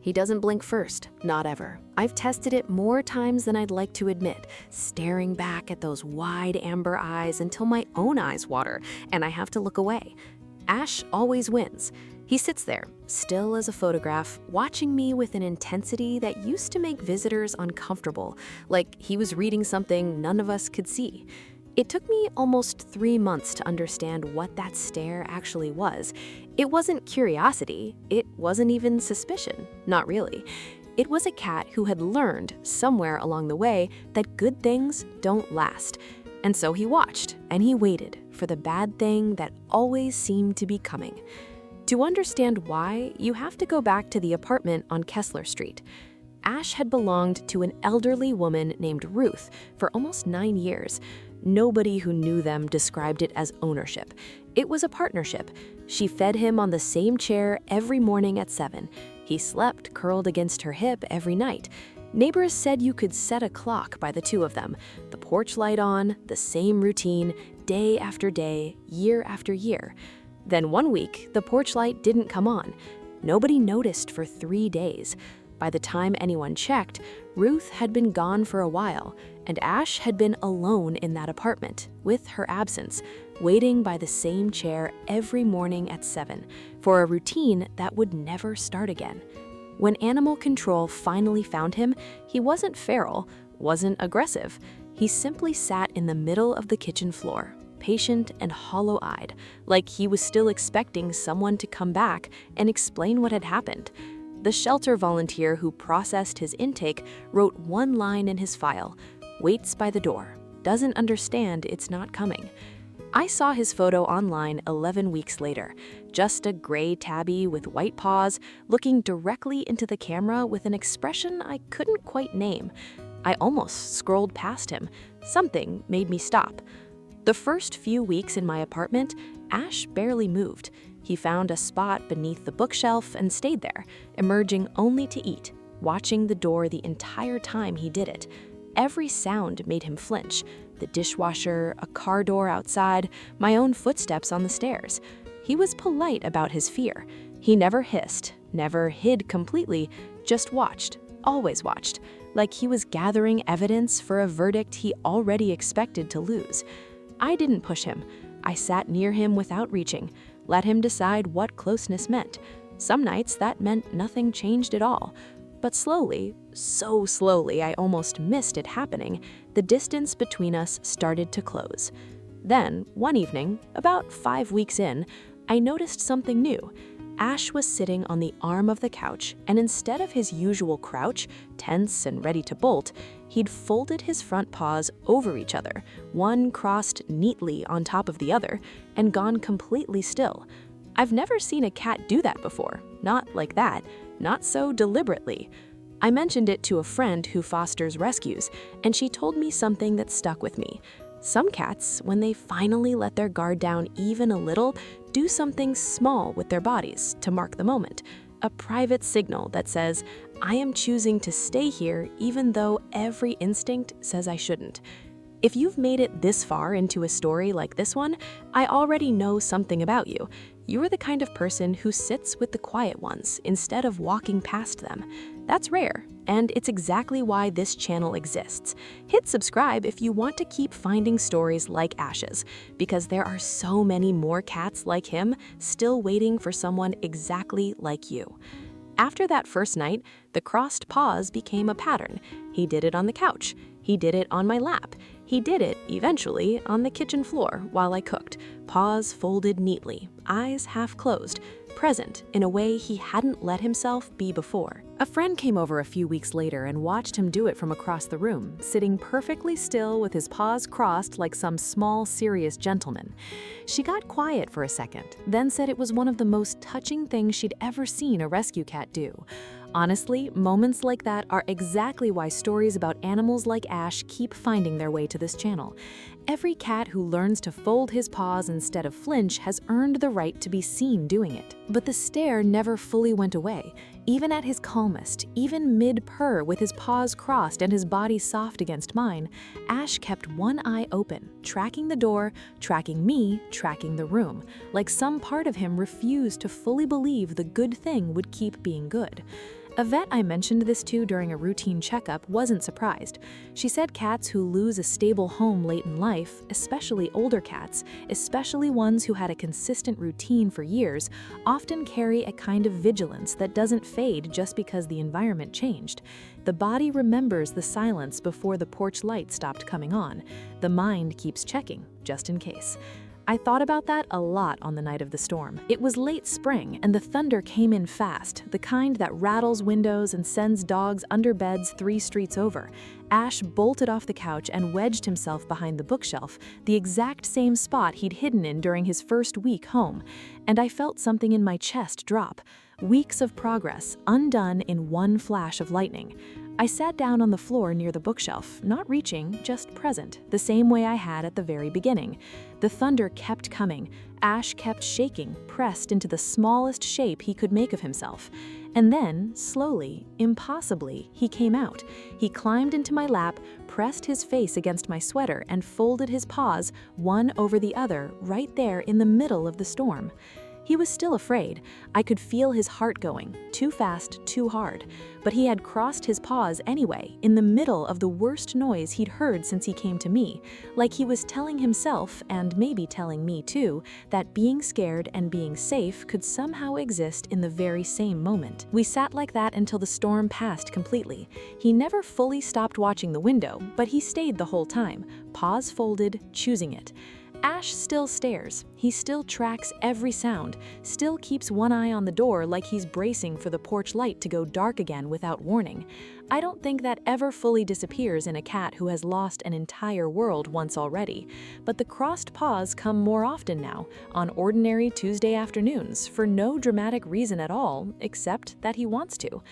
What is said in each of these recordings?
He doesn't blink first, not ever. I've tested it more times than I'd like to admit, staring back at those wide amber eyes until my own eyes water and I have to look away. Ash always wins. He sits there, still as a photograph, watching me with an intensity that used to make visitors uncomfortable, like he was reading something none of us could see. It took me almost 3 months to understand what that stare actually was. It wasn't curiosity, it wasn't even suspicion, not really. It was a cat who had learned, somewhere along the way, that good things don't last. And so he watched, and he waited for the bad thing that always seemed to be coming. To understand why, you have to go back to the apartment on Kessler Street. Ash had belonged to an elderly woman named Ruth for almost 9 years. Nobody who knew them described it as ownership. It was a partnership. She fed him on the same chair every morning at 7. He slept curled against her hip every night. Neighbors said you could set a clock by the two of them. The porch light on, the same routine, day after day, year after year. Then one week, the porch light didn't come on. Nobody noticed for 3 days. By the time anyone checked, Ruth had been gone for a while, and Ash had been alone in that apartment, with her absence, waiting by the same chair every morning at 7, for a routine that would never start again. When animal control finally found him, he wasn't feral, wasn't aggressive. He simply sat in the middle of the kitchen floor, patient and hollow-eyed, like he was still expecting someone to come back and explain what had happened. The shelter volunteer who processed his intake wrote one line in his file: "Waits by the door, doesn't understand it's not coming." I saw his photo online 11 weeks later, just a gray tabby with white paws, looking directly into the camera with an expression I couldn't quite name. I almost scrolled past him. Something made me stop. The first few weeks in my apartment, Ash barely moved. He found a spot beneath the bookshelf and stayed there, emerging only to eat, watching the door the entire time he did it. Every sound made him flinch: the dishwasher, a car door outside, my own footsteps on the stairs. He was polite about his fear. He never hissed, never hid completely, just watched, always watched, like he was gathering evidence for a verdict he already expected to lose. I didn't push him. I sat near him without reaching, let him decide what closeness meant. Some nights that meant nothing changed at all. But slowly, so slowly I almost missed it happening, the distance between us started to close. Then, one evening, about 5 weeks in, I noticed something new. Ash was sitting on the arm of the couch, and instead of his usual crouch, tense and ready to bolt, he'd folded his front paws over each other, one crossed neatly on top of the other, and gone completely still. I've never seen a cat do that before, not like that, not so deliberately. I mentioned it to a friend who fosters rescues, and she told me something that stuck with me. Some cats, when they finally let their guard down even a little, do something small with their bodies to mark the moment. A private signal that says, "I am choosing to stay here even though every instinct says I shouldn't." If you've made it this far into a story like this one, I already know something about you. You're the kind of person who sits with the quiet ones instead of walking past them. That's rare, and it's exactly why this channel exists. Hit subscribe if you want to keep finding stories like Ash's, because there are so many more cats like him still waiting for someone exactly like you. After that first night, the crossed paws became a pattern. He did it on the couch. He did it on my lap. He did it, eventually, on the kitchen floor while I cooked, paws folded neatly, eyes half closed, present in a way he hadn't let himself be before. A friend came over a few weeks later and watched him do it from across the room, sitting perfectly still with his paws crossed like some small, serious gentleman. She got quiet for a second, then said it was one of the most touching things she'd ever seen a rescue cat do. Honestly, moments like that are exactly why stories about animals like Ash keep finding their way to this channel. Every cat who learns to fold his paws instead of flinch has earned the right to be seen doing it. But the stare never fully went away. Even at his calmest, even mid-purr with his paws crossed and his body soft against mine, Ash kept one eye open, tracking the door, tracking me, tracking the room, like some part of him refused to fully believe the good thing would keep being good. A vet I mentioned this to during a routine checkup wasn't surprised. She said cats who lose a stable home late in life, especially older cats, especially ones who had a consistent routine for years, often carry a kind of vigilance that doesn't fade just because the environment changed. The body remembers the silence before the porch light stopped coming on. The mind keeps checking, just in case. I thought about that a lot on the night of the storm. It was late spring, and the thunder came in fast, the kind that rattles windows and sends dogs under beds 3 streets over. Ash bolted off the couch and wedged himself behind the bookshelf, the exact same spot he'd hidden in during his first week home. And I felt something in my chest drop. Weeks of progress, undone in one flash of lightning. I sat down on the floor near the bookshelf, not reaching, just present, the same way I had at the very beginning. The thunder kept coming. Ash kept shaking, pressed into the smallest shape he could make of himself. And then, slowly, impossibly, he came out. He climbed into my lap, pressed his face against my sweater, and folded his paws, one over the other, right there in the middle of the storm. He was still afraid. I could feel his heart going, too fast, too hard. But he had crossed his paws anyway, in the middle of the worst noise he'd heard since he came to me, like he was telling himself, and maybe telling me too, that being scared and being safe could somehow exist in the very same moment. We sat like that until the storm passed completely. He never fully stopped watching the window, but he stayed the whole time, paws folded, choosing it. Ash still stares. He still tracks every sound, still keeps one eye on the door like he's bracing for the porch light to go dark again without warning. I don't think that ever fully disappears in a cat who has lost an entire world once already, but the crossed paws come more often now, on ordinary Tuesday afternoons, for no dramatic reason at all, except that he wants to.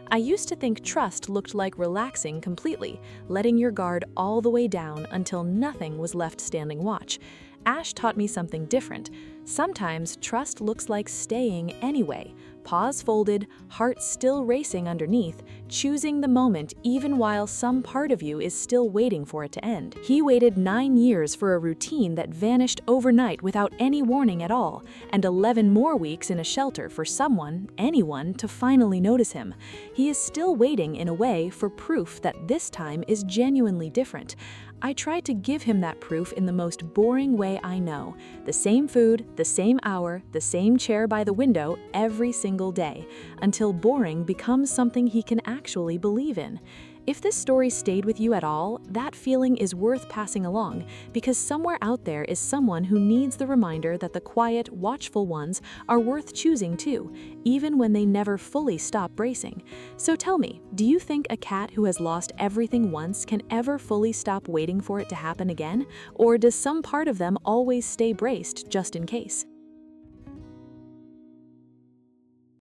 I used to think trust looked like relaxing completely, letting your guard all the way down until nothing was left standing watch. Ash taught me something different. Sometimes trust looks like staying anyway, paws folded, heart still racing underneath, choosing the moment even while some part of you is still waiting for it to end. He waited 9 years for a routine that vanished overnight without any warning at all, and 11 more weeks in a shelter for someone, anyone, to finally notice him. He is still waiting in a way for proof that this time is genuinely different. I try to give him that proof in the most boring way I know. The same food, the same hour, the same chair by the window every single day, until boring becomes something he can actually believe in. If this story stayed with you at all, that feeling is worth passing along, because somewhere out there is someone who needs the reminder that the quiet, watchful ones are worth choosing too, even when they never fully stop bracing. So tell me, do you think a cat who has lost everything once can ever fully stop waiting for it to happen again? Or does some part of them always stay braced just in case?